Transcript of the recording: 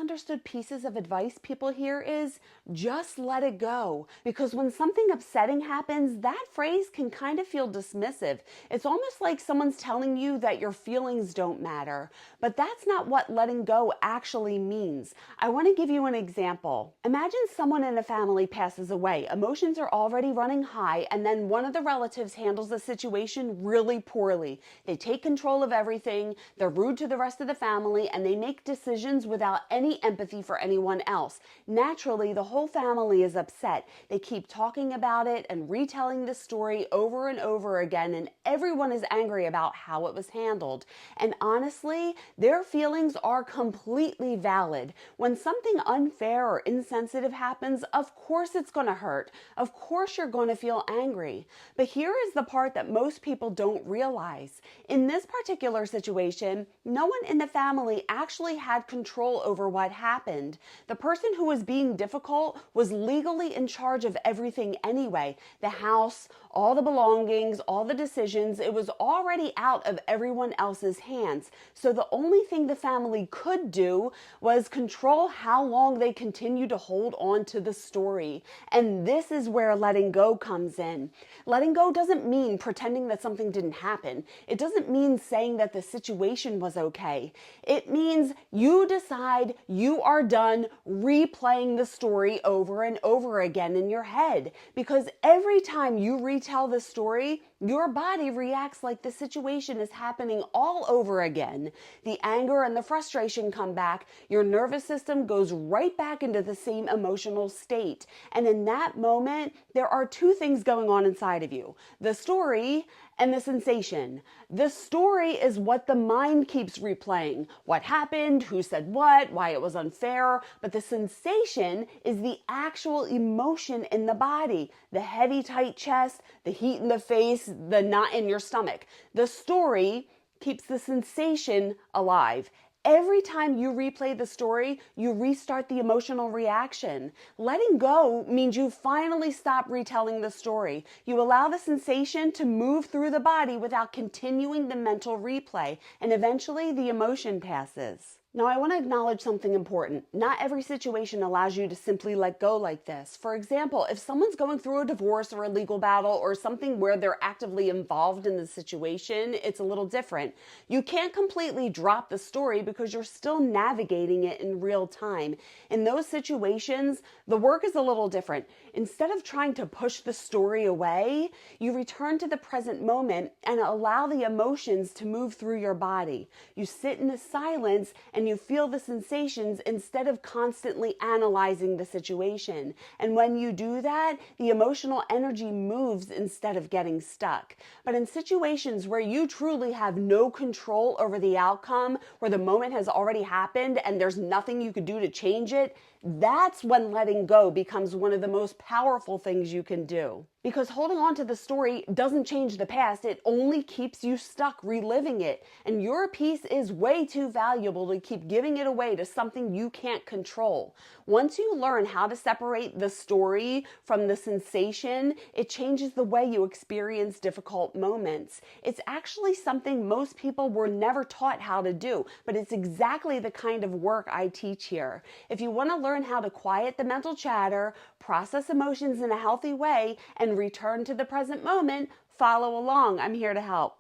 misunderstood pieces of advice people hear is just let it go. Because when something upsetting happens, that phrase can kind of feel dismissive. It's almost like someone's telling you that your feelings don't matter. But that's not what letting go actually means. I want to give you an example. Imagine someone in a family passes away. Emotions are already running high, and then one of the relatives handles the situation really poorly. They take control of everything, they're rude to the rest of the family, and they make decisions without any empathy for anyone else. Naturally, the whole family is upset. They keep talking about it and retelling the story over and over again, and everyone is angry about how it was handled. And honestly, their feelings are completely valid. When something unfair or insensitive happens, of course it's going to hurt. Of course you're going to feel angry. But here is the part that most people don't realize. In this particular situation, no one in the family actually had control over what happened. The person who was being difficult was legally in charge of everything anyway. The house, all the belongings, all the decisions, it was already out of everyone else's hands. So the only thing the family could do was control how long they continue to hold on to the story. And this is where letting go comes in. Letting go doesn't mean pretending that something didn't happen. It doesn't mean saying that the situation was okay. It means you decide you are done replaying the story over and over again in your head. Because every time you retell the story, your body reacts like the situation is happening all over again. The anger and the frustration come back. Your nervous system goes right back into the same emotional state. And in that moment, there are two things going on inside of you: the story and the sensation. The story is what the mind keeps replaying. What happened, who said what, why it was unfair. But the sensation is the actual emotion in the body. The heavy, tight chest, the heat in the face, the knot in your stomach. The story keeps the sensation alive. Every time you replay the story, you restart the emotional reaction. Letting go means you finally stop retelling the story. You allow the sensation to move through the body without continuing the mental replay, and eventually the emotion passes. Now, I want to acknowledge something important. Not every situation allows you to simply let go like this. For example, if someone's going through a divorce or a legal battle or something where they're actively involved in the situation, it's a little different. You can't completely drop the story because you're still navigating it in real time. In those situations, the work is a little different. Instead of trying to push the story away, you return to the present moment and allow the emotions to move through your body. You sit in the silence and you feel the sensations instead of constantly analyzing the situation. And when you do that, the emotional energy moves instead of getting stuck. But in situations where you truly have no control over the outcome, where the moment has already happened and there's nothing you could do to change it, that's when letting go becomes one of the most powerful things you can do. Because holding on to the story doesn't change the past, it only keeps you stuck reliving it. And your peace is way too valuable to keep giving it away to something you can't control. Once you learn how to separate the story from the sensation, it changes the way you experience difficult moments. It's actually something most people were never taught how to do, but it's exactly the kind of work I teach here. If you want to learn how to quiet the mental chatter, process emotions in a healthy way, and return to the present moment, follow along. I'm here to help.